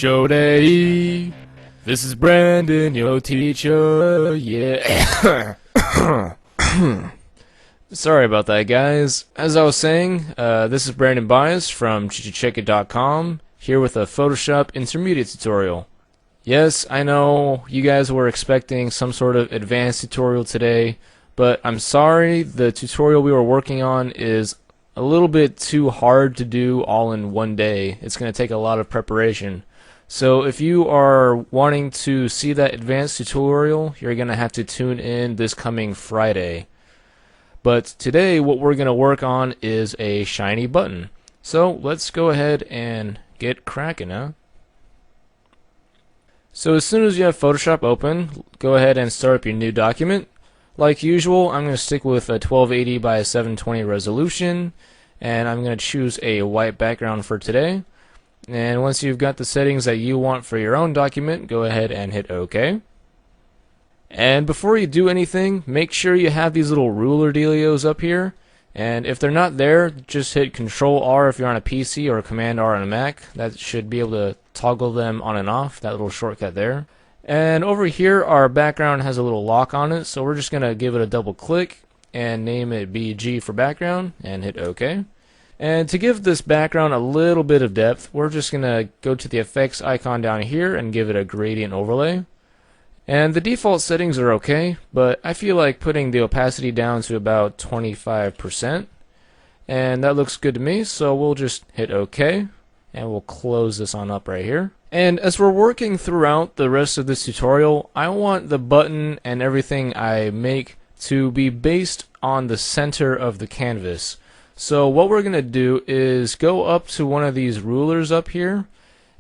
Show day. This is Brandon, your teacher. Yeah. Sorry about that, guys. As I was saying, this is Brandon Bias from chichichecka.com, here with a Photoshop intermediate tutorial. Yes, I know you guys were expecting some sort of advanced tutorial today, but I'm sorry, the tutorial we were working on is a little bit too hard to do all in one day. It's going to take a lot of preparation. So if you are wanting to see that advanced tutorial, you're going to have to tune in this coming Friday. But today what we're going to work on is a shiny button. So let's go ahead and get cracking, huh? So as soon as you have Photoshop open, go ahead and start up your new document. Like usual, I'm going to stick with a 1280 by 720 resolution, and I'm going to choose a white background for today. And once you've got the settings that you want for your own document, go ahead and hit OK. And before you do anything, make sure you have these little ruler dealios up here. And if they're not there, just hit Control R if you're on a PC or Command R on a Mac. That should be able to toggle them on and off, that little shortcut there. And over here, our background has a little lock on it, so we're just going to give it a double click and name it BG for background and hit OK. And to give this background a little bit of depth, we're just going to go to the effects icon down here and give it a gradient overlay. And the default settings are okay, but I feel like putting the opacity down to about 25%. And that looks good to me, so we'll just hit OK. And we'll close this on up right here. And as we're working throughout the rest of this tutorial, I want the button and everything I make to be based on the center of the canvas. So what we're going to do is go up to one of these rulers up here,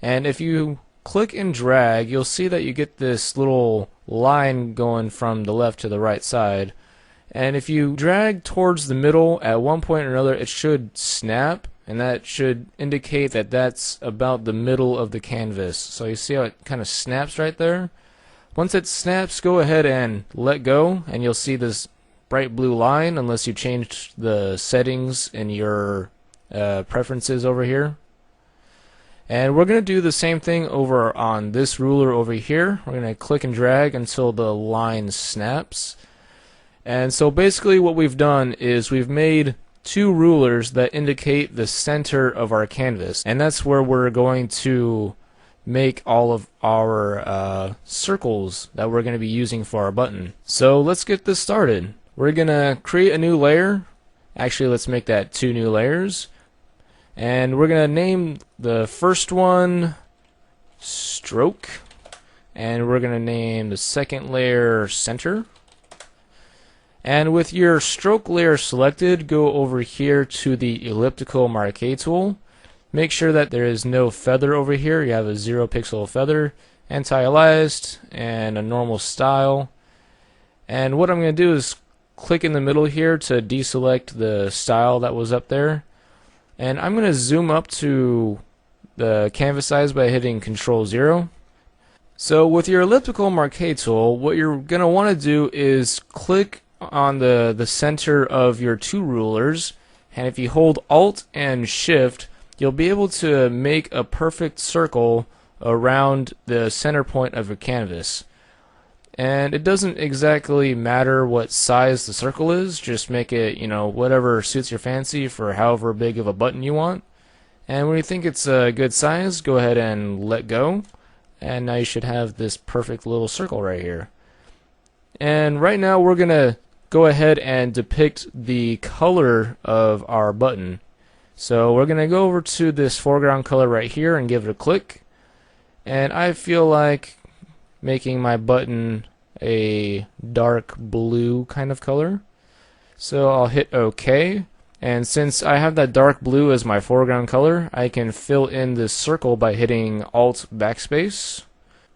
and if you click and drag, you'll see that you get this little line going from the left to the right side. And if you drag towards the middle at one point or another, it should snap, and that should indicate that that's about the middle of the canvas. So you see how it kind of snaps right there? Once it snaps, go ahead and let go, and you'll see this bright blue line unless you changed the settings in your preferences over here. And we're going to do the same thing over on this ruler over here. We're going to click and drag until the line snaps. And so basically what we've done is we've made two rulers that indicate the center of our canvas, and that's where we're going to make all of our circles that we're going to be using for our button. So let's get this started. We're going to create a new layer. Actually, let's make that 2 new layers. And we're going to name the first one Stroke. And we're going to name the second layer Center. And with your stroke layer selected, go over here to the elliptical marquee tool. Make sure that there is no feather over here. You have a 0 pixel feather, anti-aliased, and a normal style. And what I'm going to do is click in the middle here to deselect the style that was up there. And I'm going to zoom up to the canvas size by hitting Control 0. So with your elliptical marquee tool, what you're going to want to do is click on the center of your 2 rulers, and if you hold Alt and Shift, you'll be able to make a perfect circle around the center point of your canvas. And it doesn't exactly matter what size the circle is, just make it, whatever suits your fancy for however big of a button you want. And when you think it's a good size, go ahead and let go, and now you should have this perfect little circle right here. And right now we're going to go ahead and depict the color of our button. So we're going to go over to this foreground color right here and give it a click. And I feel like making my button a dark blue kind of color. So I'll hit OK. And since I have that dark blue as my foreground color, I can fill in this circle by hitting Alt Backspace.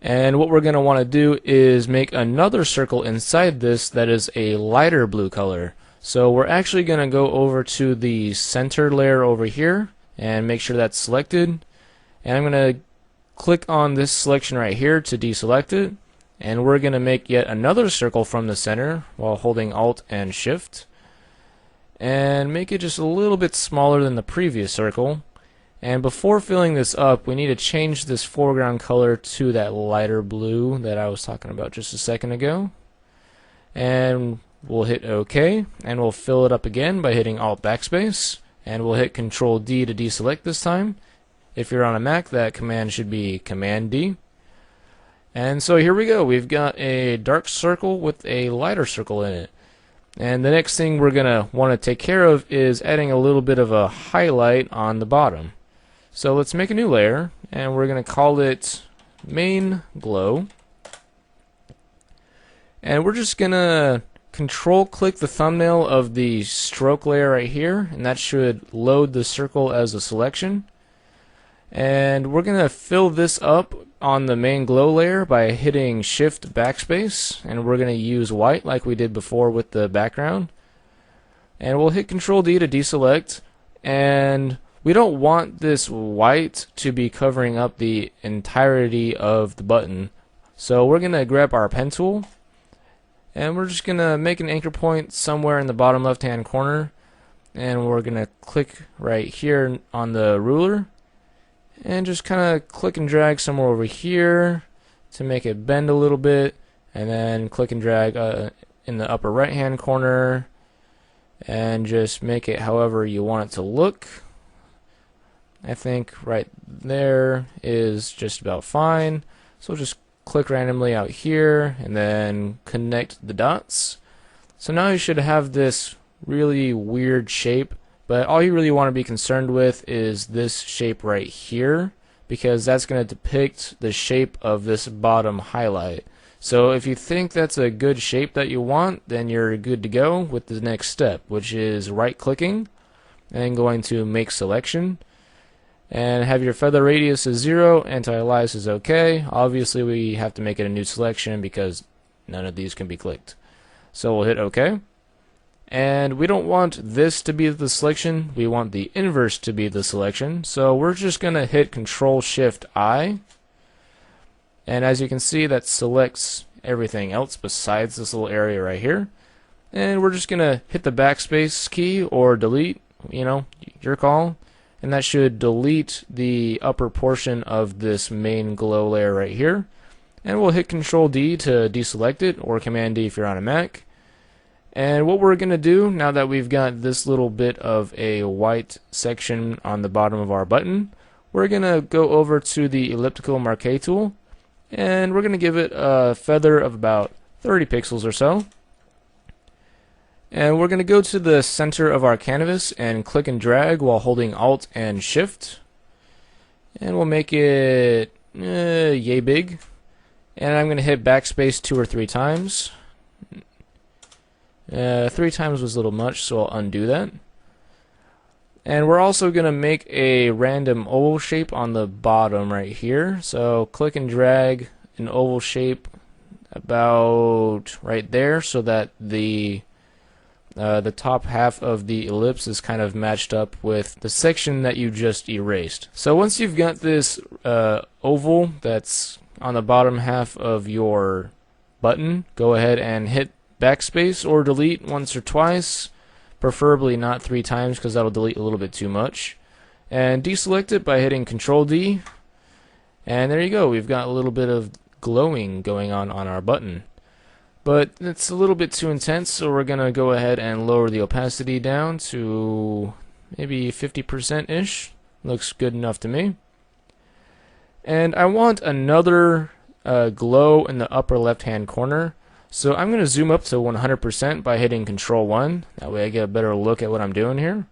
And what we're going to want to do is make another circle inside this that is a lighter blue color. So we're actually going to go over to the center layer over here and make sure that's selected. And I'm going to click on this selection right here to deselect it. And we're going to make yet another circle from the center while holding Alt and Shift. And make it just a little bit smaller than the previous circle. And before filling this up, we need to change this foreground color to that lighter blue that I was talking about just a second ago. And we'll hit OK, and we'll fill it up again by hitting Alt Backspace, and we'll hit Control D to deselect this time. If you're on a Mac, that command should be Command D. And so here we go. We've got a dark circle with a lighter circle in it. And the next thing we're going to want to take care of is adding a little bit of a highlight on the bottom. So let's make a new layer, and we're going to call it Main Glow. And we're just going to control click the thumbnail of the stroke layer right here, and that should load the circle as a selection. And we're going to fill this up on the main glow layer by hitting Shift Backspace, and we're going to use white like we did before with the background. And we'll hit Control D to deselect, and we don't want this white to be covering up the entirety of the button. So we're going to grab our pen tool, and we're just going to make an anchor point somewhere in the bottom left hand corner, and we're going to click right here on the ruler and just kind of click and drag somewhere over here to make it bend a little bit, and then click and drag in the upper right hand corner and just make it however you want it to look. I think right there is just about fine. So just click randomly out here and then connect the dots. So now you should have this really weird shape, but all you really want to be concerned with is this shape right here, because that's going to depict the shape of this bottom highlight. So if you think that's a good shape that you want, then you're good to go with the next step, which is right clicking and going to make selection. And have your feather radius as 0, anti-alias is OK. Obviously we have to make it a new selection because none of these can be clicked. So we'll hit OK. And we don't want this to be the selection, we want the inverse to be the selection. So we're just going to hit Control Shift I. And as you can see, that selects everything else besides this little area right here. And we're just going to hit the backspace key or delete, your call. And that should delete the upper portion of this main glow layer right here. And we'll hit Control D to deselect it, or Command D if you're on a Mac. And what we're going to do, now that we've got this little bit of a white section on the bottom of our button, we're going to go over to the elliptical marquee tool, and we're going to give it a feather of about 30 pixels or so. And we're going to go to the center of our canvas and click and drag while holding Alt and Shift. And we'll make it yay big. And I'm going to hit backspace 2 or 3 times. 3 times was a little much, so I'll undo that. And we're also going to make a random oval shape on the bottom right here. So click and drag an oval shape about right there so that the top half of the ellipse is kind of matched up with the section that you just erased. So once you've got this oval that's on the bottom half of your button, go ahead and hit backspace or delete once or twice, preferably not 3 times because that'll delete a little bit too much. And deselect it by hitting Control D. And there you go, we've got a little bit of glowing going on our button. But it's a little bit too intense, so we're going to go ahead and lower the opacity down to maybe 50%-ish. Looks good enough to me. And I want another glow in the upper left-hand corner. So I'm going to zoom up to 100% by hitting Control 1. That way I get a better look at what I'm doing here.